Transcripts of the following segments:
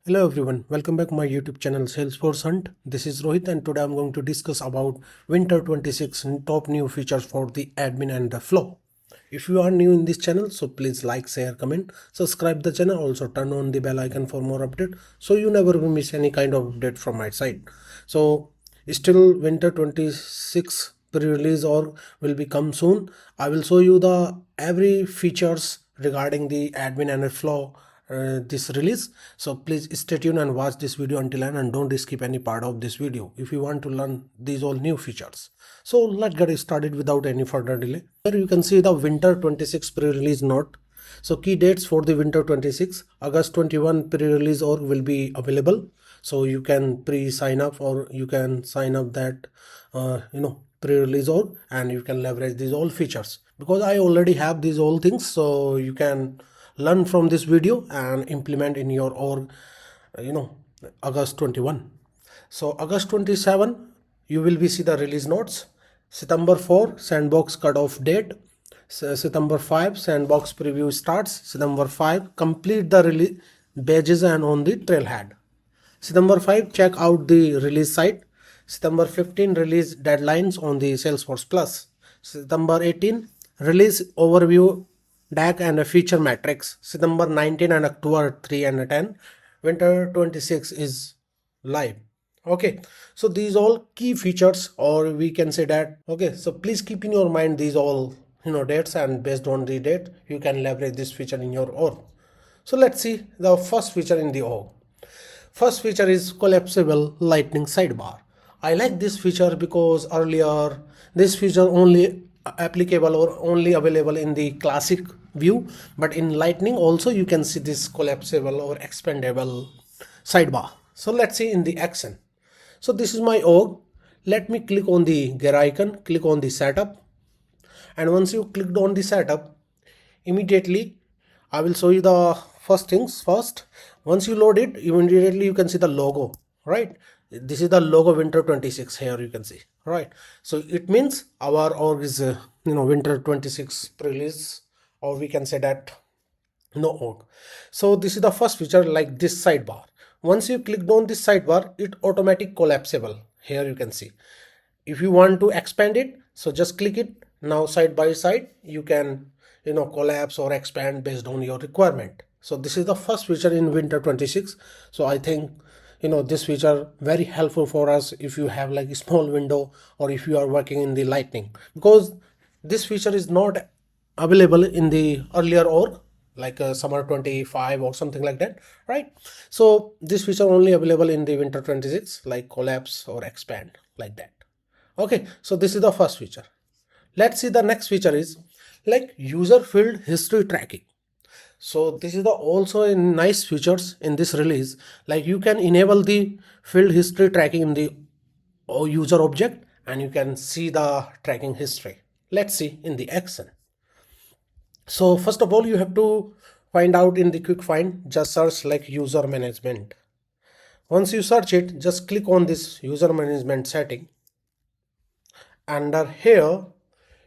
Hello everyone, welcome back to my YouTube channel Salesforce Hunt. This is Rohit and today I'm going to discuss about Winter 26 top new features for the admin and the flow. If you are new in this channel, so please like, share, comment, subscribe the channel, also turn on the bell icon for more update so you never will miss any kind of update from my side. So still Winter 26 pre-release or will become soon. I will show you the every features regarding the admin and the flow this release, so please stay tuned and watch this video until end and don't skip any part of this video if you want to learn these all new features. So let's get started without any further delay. Here you can see the Winter 26 pre-release note. So key dates for the Winter 26: August 21 pre-release org will be available, so you can pre-sign up or you can sign up that pre-release org and you can leverage these all features. Because I already have these all things, so you can learn from this video and implement in your org August 21. So August 27 you will be see the release notes. September 4 sandbox cutoff date. September 5 sandbox preview starts. September 5 complete the release badges and on the trailhead. September 5 check out the release site. September 15 release deadlines on the Salesforce Plus. September 18 release overview DAC and a feature matrix. September 19 and October 3 and 10. Winter 26 is live. Okay, so these all key features, or we can say that. Okay, so please keep in your mind these all dates, and based on the date you can leverage this feature in your org. So let's see the first feature in the org. First feature is collapsible lightning sidebar. I like this feature because earlier this feature only applicable or only available in the classic view, but in lightning also you can see this collapsible or expandable sidebar. So let's see in the action. So this is my org. Let me click on the gear icon, click on the setup, and once you clicked on the setup, immediately I will show you the first things first. Once you load it, immediately you can see the logo, right? This is the logo Winter 26 here you can see, right? So it means our org is Winter 26 release, or we can say that no org. So this is the first feature, like this sidebar. Once you clicked on this sidebar, it automatic collapsible. Here you can see. If you want to expand it, so just click it. Now side by side you can collapse or expand based on your requirement. So this is the first feature in Winter 26. So I think this feature very helpful for us if you have like a small window or if you are working in the lightning, because this feature is not available in the earlier org like summer 25 or something like that, right? So this feature only available in the Winter 26, like collapse or expand like that. Okay, so this is the first feature. Let's see the next feature is like user field history tracking. So this is the also a nice features in this release, like you can enable the field history tracking in the user object and you can see the tracking history. Let's see in the action. So first of all, you have to find out in the quick find, just search like user management. Once you search it, just click on this user management setting. Under here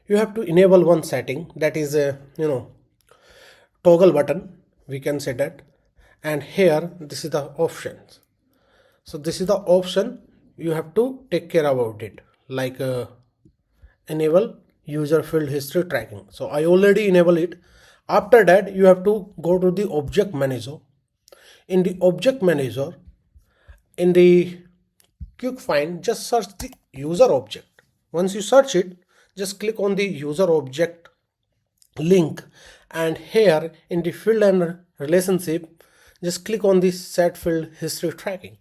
you have to enable one setting, that is a toggle button, we can say that. And here this is the options. So this is the option you have to take care about it, like enable user field history tracking. So I already enable it. After that you have to go to the object manager. In the object manager, in the quick find, just search the user object. Once you search it, just click on the user object link, and here in the field and relationship, just click on the set field history tracking.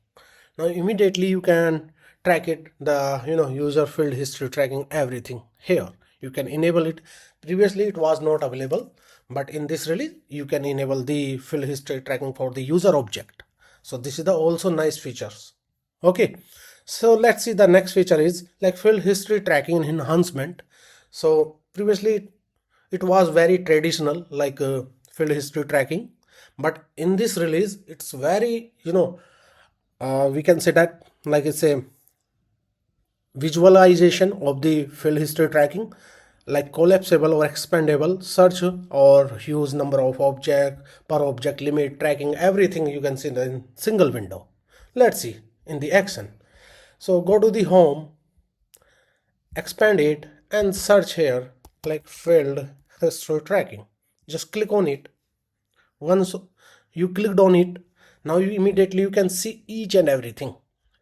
Now immediately you can track it, the user field history tracking, everything here you can enable it. Previously it was not available, but in this release you can enable the field history tracking for the user object. So this is the also nice features. Okay, so let's see the next feature is like field history tracking enhancement. So previously it was very traditional, like field history tracking, but in this release it's very we can say that like it's a visualization of the field history tracking. like collapsible or expandable, search or use number of object, per object limit, tracking, everything you can see in single window. Let's see in the action. So go to the home, expand it and search here like field history tracking. Just click on it. Once you clicked on it, now you immediately can see each and everything.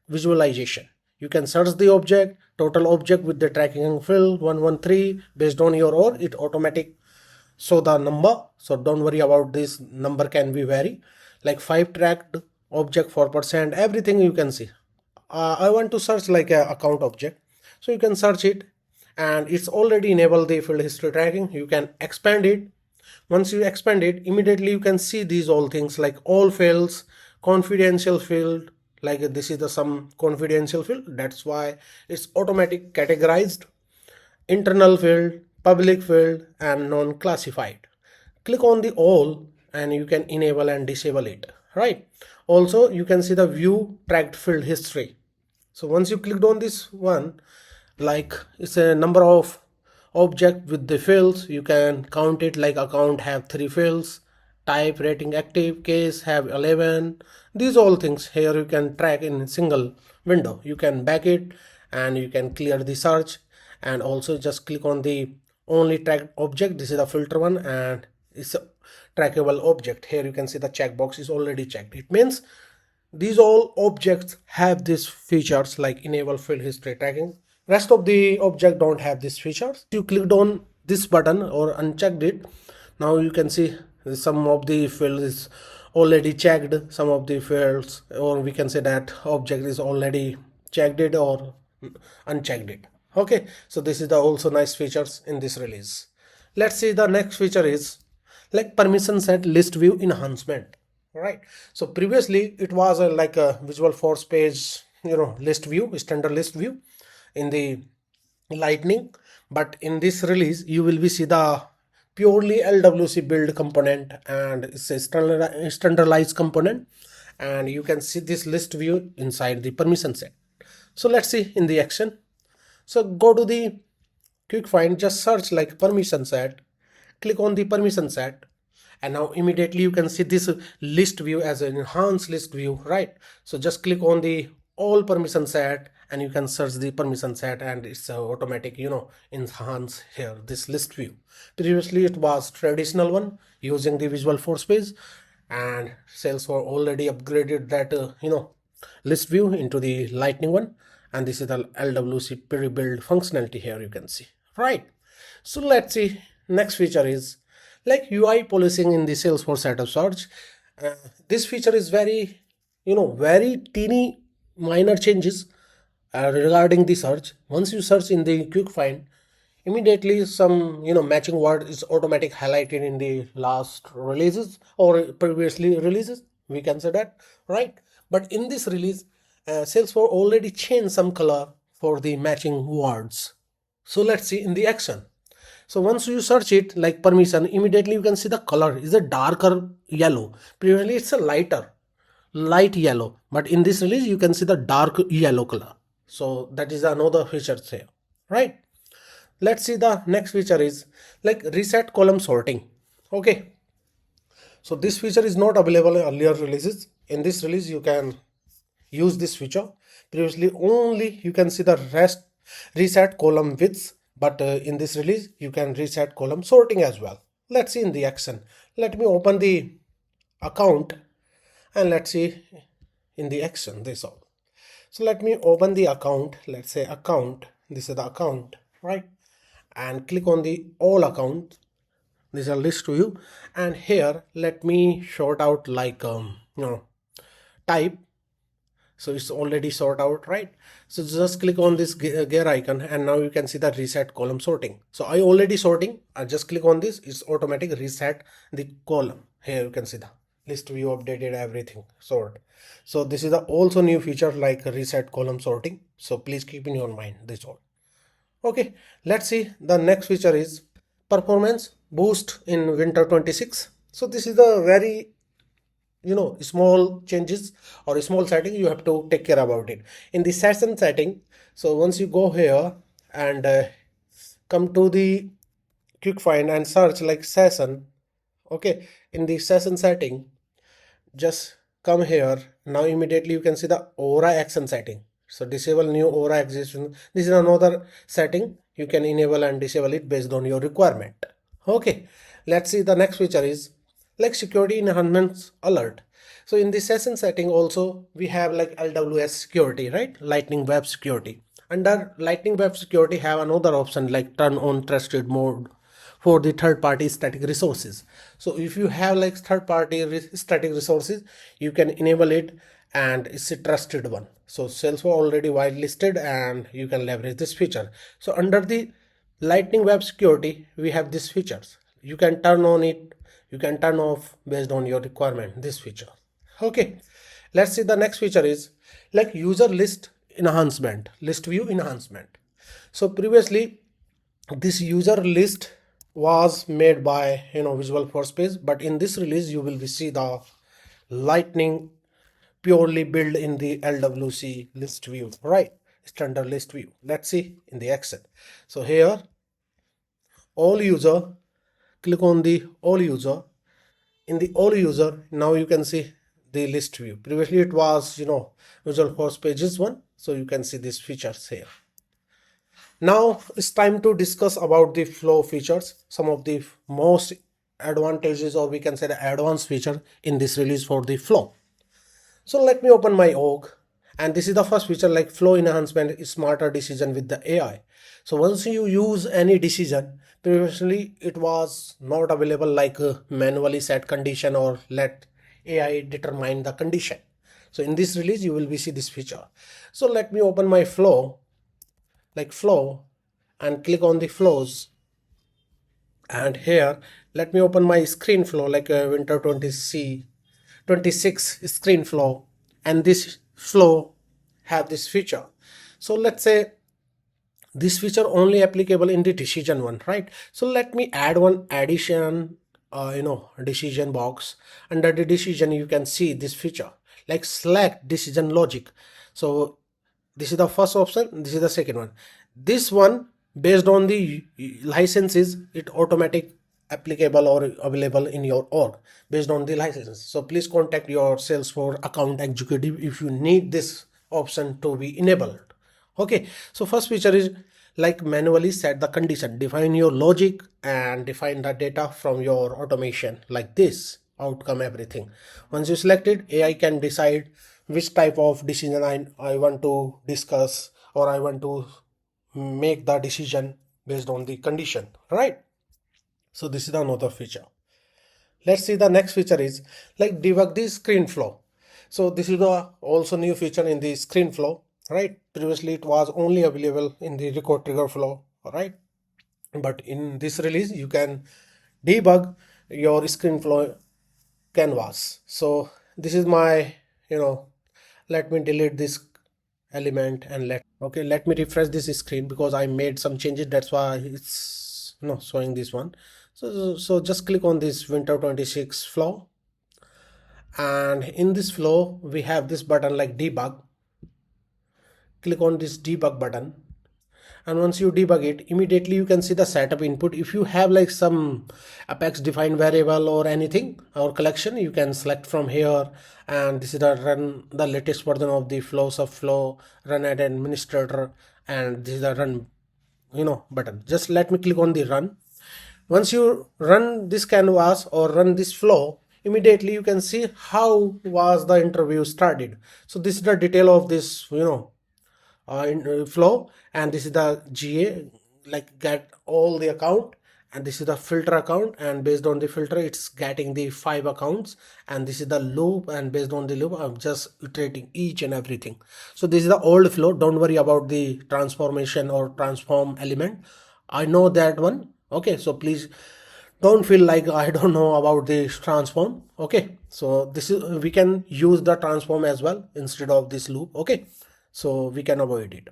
Visualization. You can search the object, total object with the tracking field 113 based on your or it automatic. So the number, so don't worry about this, number can be vary, like 5 tracked object 4%, everything you can see. I want to search like a account object, so you can search it and it's already enabled the field history tracking. You can expand it. Once you expand it, immediately you can see these all things like all fields, confidential field, like this is the some confidential field, that's why it's automatic categorized, internal field, public field and non-classified. Click on the all and you can enable and disable it, right? Also you can see the view tracked field history. So once you clicked on this one, like it's a number of object with the fields, you can count it, like account have 3 fields, type, rating, active, case have 11. These all things here you can track in a single window. You can back it and you can clear the search and also just click on the only tracked object. This is the filter one and it's a trackable object. Here you can see the checkbox is already checked. It means these all objects have these features like enable field history tracking. Rest of the object don't have these features. You clicked on this button or unchecked it, now you can see some of the fields is already checked, some of the fields, or we can say that object is already checked it or unchecked it. Okay, so this is the also nice features in this release. Let's see the next feature is like permission set list view enhancement. Right, so previously it was like a visual force page, list view, standard list view in the lightning, but in this release you will be see the purely LWC build component and it's a standardized component and you can see this list view inside the permission set. So let's see in the action. So go to the quick find, just search like permission set, click on the permission set and now immediately you can see this list view as an enhanced list view, right? So just click on the all permission set and you can search the permission set and it's automatic, enhance here this list view. Previously it was traditional one using the visual force page and Salesforce already upgraded that list view into the lightning one and this is the LWC pre-built functionality here you can see, right? So let's see next feature is like UI policing in the Salesforce setup search. This feature is very very teeny minor changes regarding the search. Once you search in the quick find, immediately some matching word is automatic highlighted in the last releases or previously releases, we can say that, right? But in this release Salesforce already changed some color for the matching words. So let's see in the action. So once you search it like permission, immediately you can see the color is a darker yellow. Previously it's a light yellow, but in this release you can see the dark yellow color. So that is another feature here, right? Let's see the next feature is like reset column sorting. Okay, so this feature is not available in earlier releases. In this release you can use this feature. Previously only you can see the reset column widths, but in this release you can reset column sorting as well. Let's see in the action. Let me open the account and let's see in the action this all. So let me open the account, let's say account, this is the account, right? And click on the all account, this is a list view, and here let me sort out like type. So it's already sorted out, right? So just click on this gear icon and now you can see the reset column sorting. So I already sorting, I just click on this, it's automatic reset the column. Here you can see the list view updated, everything sort. So this is the also new feature like reset column sorting. So please keep in your mind this all. Okay, let's see the next feature is performance boost in Winter 26. So this is the very small changes or small setting you have to take care about it in the session setting. So once you go here and come to the quick find and search like session. Okay, in the session setting, just come here. Now immediately you can see the aura action setting. So disable new aura action. This is another setting. You can enable and disable it based on your requirement. Okay, let's see the next feature is like security enhancements alert. So in the session setting also we have like LWS security, right? Lightning Web Security. Under Lightning Web Security have another option like turn on trusted mode for the third-party static resources. So if you have like third-party static resources, you can enable it and it's a trusted one. So Salesforce already whitelisted and you can leverage this feature. So under the Lightning Web Security, we have these features. You can turn on it, you can turn off based on your requirement, this feature. Okay, let's see the next feature is like user list enhancement, list view enhancement. So previously this user list was made by Visual Force page, but in this release you will see the Lightning purely built in the LWC list view, right? Standard list view. Let's see in the Excel. So here all user, click on the all user. In the all user, now you can see the list view. Previously it was Visual Force pages one, so you can see these features here. Now it's time to discuss about the flow features, some of the most advantages, or we can say the advanced feature in this release for the flow. So let me open my org, and this is the first feature like flow enhancement is smarter decision with the AI. So once you use any decision, previously it was not available like manually set condition or let AI determine the condition. So in this release you will be see this feature. So let me open my flow, like flow, and click on the flows, and here let me open my screen flow like a Winter 26 screen flow, and this flow have this feature. So let's say this feature only applicable in the decision one, right? So let me add one addition decision box. Under the decision you can see this feature like select decision logic. So this is the first option, this is the second one. This one based on the licenses, it automatic applicable or available in your org based on the licenses. So please contact your Salesforce account executive if you need this option to be enabled. Okay, so first feature is like manually set the condition, define your logic and define the data from your automation like this, outcome, everything. Once you select it, AI can decide which type of decision I want to discuss, or I want to make the decision based on the condition, right? So this is another feature. Let's see the next feature is like debug the screen flow. So this is the also new feature in the screen flow, right? Previously it was only available in the record trigger flow, right? But in this release you can debug your screen flow canvas. So this is my let me delete this element and let me refresh this screen because I made some changes, that's why it's showing this one. So just click on this Winter 26 flow, and in this flow we have this button like debug. Click on this debug button, and once you debug it, immediately you can see the setup input. If you have like some apex defined variable or anything or collection, you can select from here, and this is the run the latest version of the flows of flow, run as administrator, and this is the run button. Just let me click on the run. Once you run this canvas or run this flow, immediately you can see how was the interview started. So this is the detail of this flow, and this is the GA, like get all the account, and this is the filter account, and based on the filter it's getting the 5 accounts, and this is the loop, and based on the loop I'm just iterating each and everything. So this is the old flow, don't worry about the transformation or transform element, I know that one. Okay, so please don't feel like I don't know about the transform. Okay, so this is we can use the transform as well instead of this loop. Okay, so we can avoid it.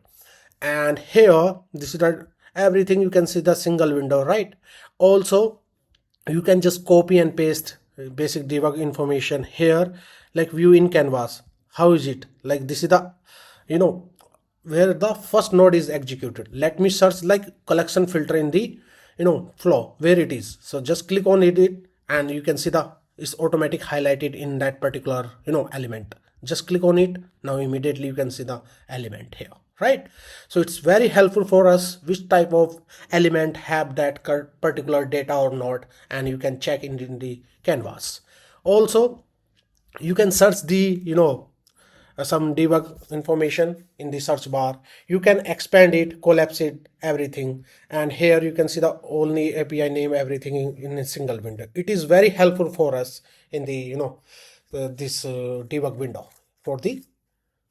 And here this is the everything, you can see the single window, right? Also you can just copy and paste basic debug information here, like view in canvas. How is it like? This is the where the first node is executed. Let me search like collection filter in the flow where it is. So just click on it and you can see the it's automatic highlighted in that particular element. Just click on it. Now immediately you can see the element here, right? So it's very helpful for us which type of element have that particular data or not, and you can check in the canvas. Also you can search the some debug information in the search bar. You can expand it, collapse it, everything, and here you can see the only API name, everything in a single window. It is very helpful for us in the this debug window for the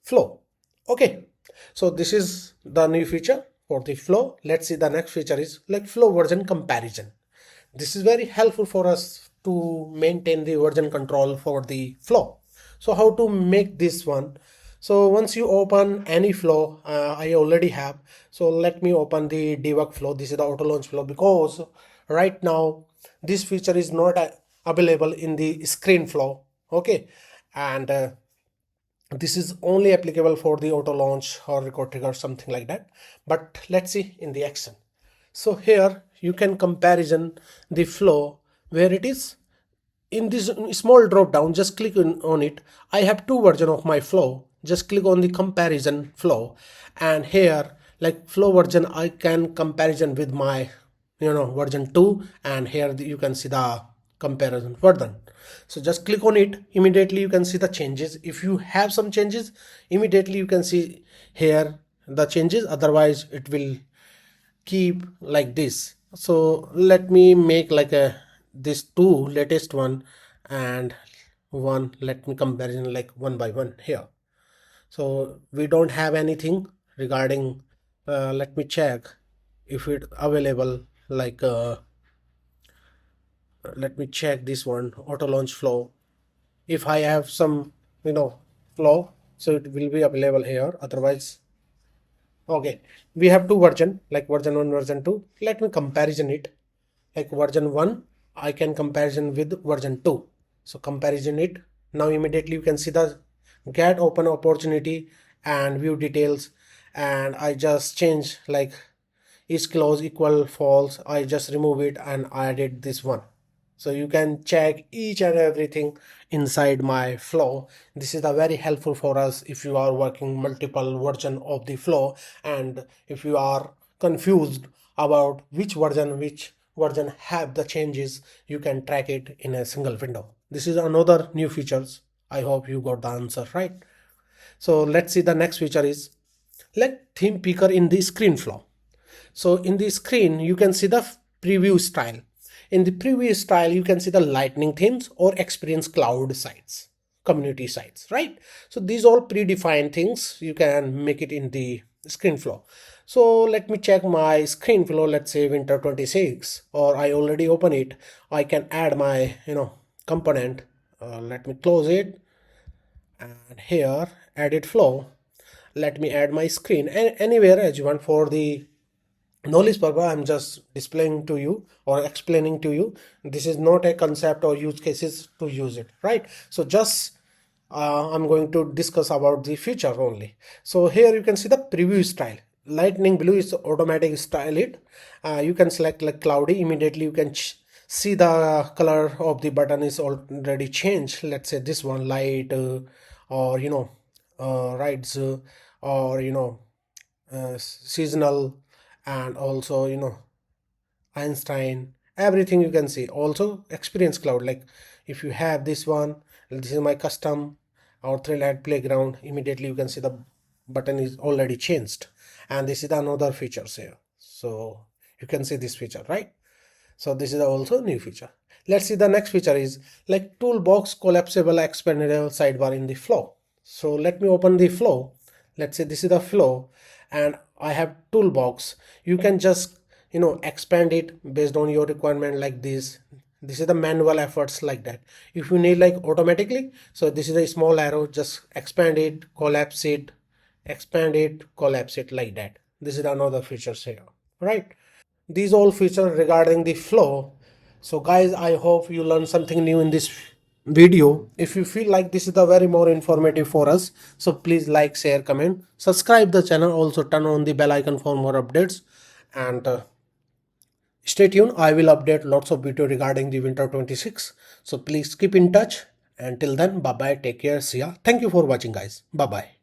flow. Okay, so this is the new feature for the flow. Let's see the next feature is like flow version comparison. This is very helpful for us to maintain the version control for the flow. So how to make this one? So once you open any flow, I already have, so let me open the debug flow. This is the auto launch flow, because right now this feature is not available in the screen flow. Okay, and this is only applicable for the auto launch or record trigger, something like that. But let's see in the action. So here you can comparison the flow where it is in this small drop down. Just click on it. I have two versions of my flow. Just click on the comparison flow, and here like flow version I can comparison with my version 2, and here you can see the comparison version. So just click on it. Immediately you can see the changes. If you have some changes, immediately you can see here the changes, otherwise it will keep like this. So let me make like a this two latest one and one, let me comparison like one by one here. So we don't have anything regarding let me check if it available like let me check this one auto launch flow. If I have some flow, so it will be available here, otherwise okay. We have two version like version 1, version 2. Let me comparison it. Like version 1 I can comparison with version 2. So comparison it. Now immediately you can see the get open opportunity and view details, and I just change like is clause equal false. I just remove it and added this one. So you can check each and everything inside my flow. This is very helpful for us if you are working multiple version of the flow, and if you are confused about which version have the changes, you can track it in a single window. This is another new features. I hope you got the answer right. So let's see the next feature is like theme picker in the screen flow. So in the screen you can see the preview style. In the preview style you can see the lightning themes or experience cloud sites, community sites, right? So these all predefined things you can make it in the screen flow. So let me check my screen flow. Let's say winter 26, or I already open it. I can add my component. Let me close it, and here edit flow. Let me add my screen and anywhere as you want. For the knowledge purpose I'm just displaying to you or explaining to you. This is not a concept or use cases to use it, right? So just I'm going to discuss about the feature only. So here you can see the preview style. Lightning blue is automatic style it. You can select like cloudy. Immediately you can see the color of the button is already changed. Let's say this one light or rides or seasonal, and also Einstein, everything you can see. Also experience cloud, like if you have this one, this is my custom or Threadhead playground, immediately you can see the button is already changed. And this is another features here, so you can see this feature, right? So this is also new feature. Let's see the next feature is like toolbox collapsible expandable sidebar in the flow. So let me open the flow. Let's say this is the flow and I have toolbox. You can just expand it based on your requirement like this. This is the manual efforts like that. If you need like automatically, so this is a small arrow, just expand it, collapse it, expand it, collapse it like that. This is another features here, right? These all features regarding the flow. So guys, I hope you learned something new in this video. If you feel like this is the very more informative for us, so please like, share, comment, subscribe the channel, also turn on the bell icon for more updates, and stay tuned. I will update lots of video regarding the winter 26. So please keep in touch. Until then, bye bye, take care, see ya. Thank you for watching, guys. Bye bye.